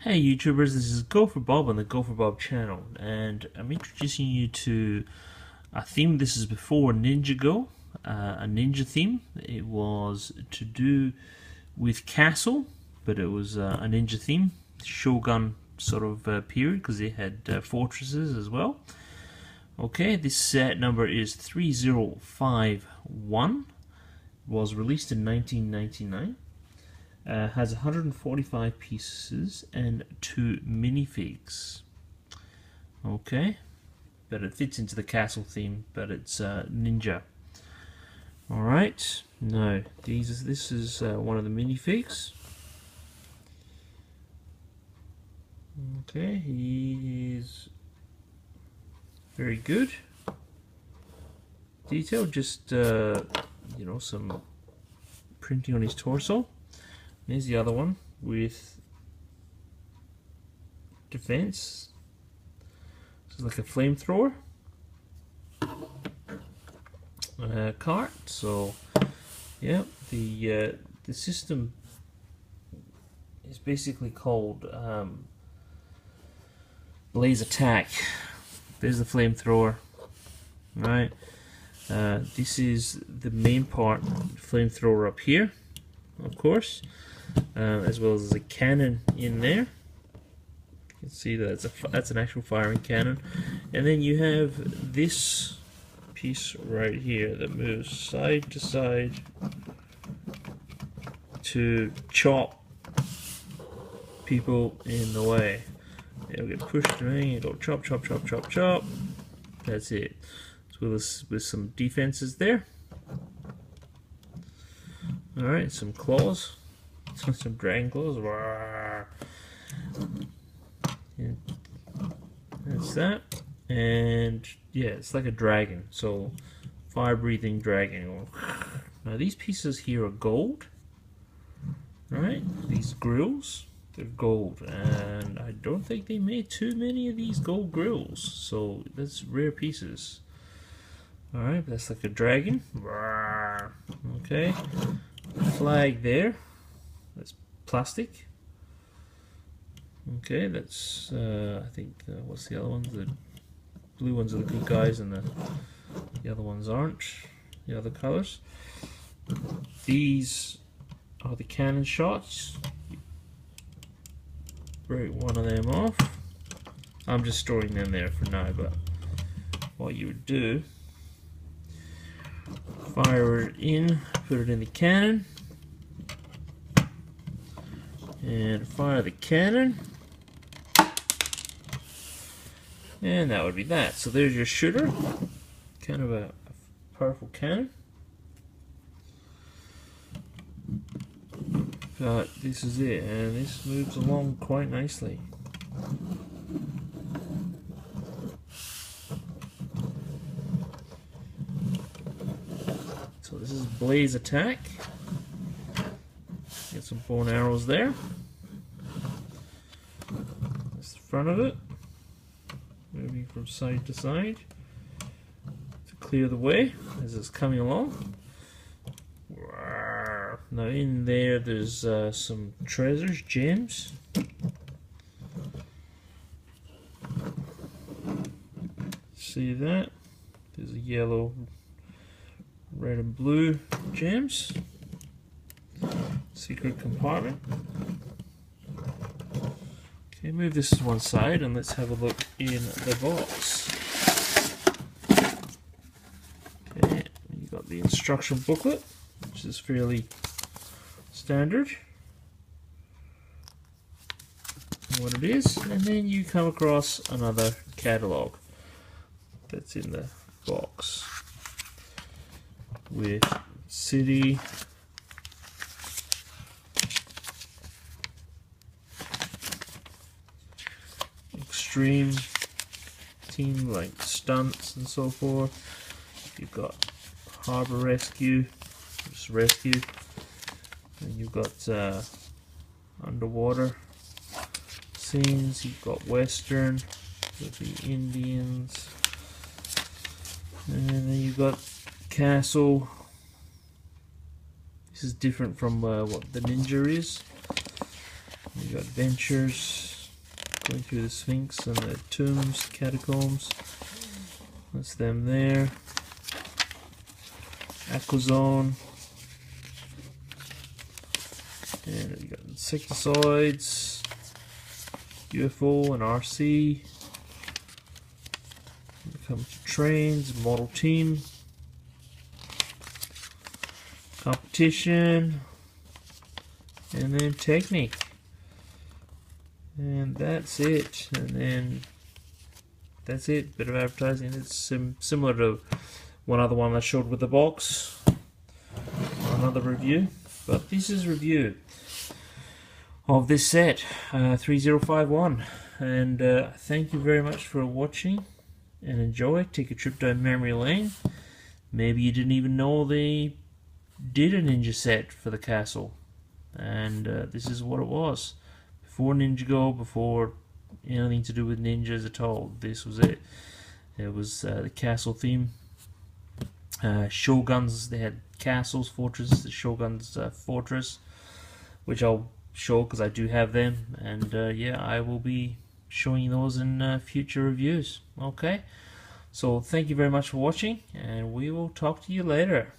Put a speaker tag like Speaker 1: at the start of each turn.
Speaker 1: Hey YouTubers, this is Go for Bob on the Go for Bob channel, and I'm introducing you to a theme. This is before Ninjago, a ninja theme. It was to do with castle, but it was a ninja theme, Shogun sort of period, because they had fortresses as well. Okay, this set number is 3051. Was released in 1999. Has 145 pieces and 2 minifigs. Okay, but it fits into the castle theme, but it's ninja. Alright, now this is one of the minifigs. Okay, he is very good. Detail, just you know, some printing on his torso. There's the other one with defense. This is like a flamethrower cart. So yeah, the system is basically called Blaze Attack. There's the flamethrower, right? This is the main part, flamethrower up here, of course. As well as a cannon in there. You can see that's an actual firing cannon, and then you have this piece right here that moves side to side to chop people in the way. They'll get pushed around. You go chop, chop, chop, chop, chop. That's it. So with some defenses there. All right, some claws. Some dragon claws. Yeah, that's that. And yeah, it's like a dragon. So fire-breathing dragon. Now these pieces here are gold. Right? These grills, they're gold, and I don't think they made too many of these gold grills. So that's rare pieces. All right, that's like a dragon. Okay, flag there. That's plastic. Okay, that's I think what's the other ones? The blue ones are the good guys, and the other ones aren't. The other colors. These are the cannon shots. Break one of them off. I'm just storing them there for now, but what you would do: fire it in, put it in the cannon. And fire the cannon, and that would be that. So there's your shooter, kind of a powerful cannon. But this is it, and this moves along quite nicely. So this is Blaze Attack. Get some bow and arrows there. That's the front of it. Moving from side to side to clear the way as it's coming along. Now in there's some treasures, gems. See that? There's a yellow, red and blue gems. Secret compartment. Okay, move this to one side and let's have a look in the box. Okay, you got the instruction booklet, which is fairly standard. What it is, and then you come across another catalog that's in the box with city, extreme team, like stunts and so forth. You've got harbor rescue, just rescue, and you've got underwater scenes. You've got western with the Indians, and then you've got castle. This is different from what the ninja is. You got adventures. Going through the Sphinx and the tombs, catacombs. That's them there. Aquazone. And we got insecticides, UFO and RC. When it comes to trains, model team, competition, and then technique. And that's it. And then that's it. Bit of advertising. It's similar to one other one I showed with the box. Another review. But this is review of this set, 3051. And thank you very much for watching and enjoy. Take a trip down memory lane. Maybe you didn't even know they did a ninja set for the castle. And this is what it was. Before Ninjago, before anything to do with ninjas at all, this was it. It was the castle theme. Shoguns, they had castles, fortresses, the Shogun's fortress, which I'll show because I do have them. And yeah, I will be showing those in future reviews. Okay, so thank you very much for watching, and we will talk to you later.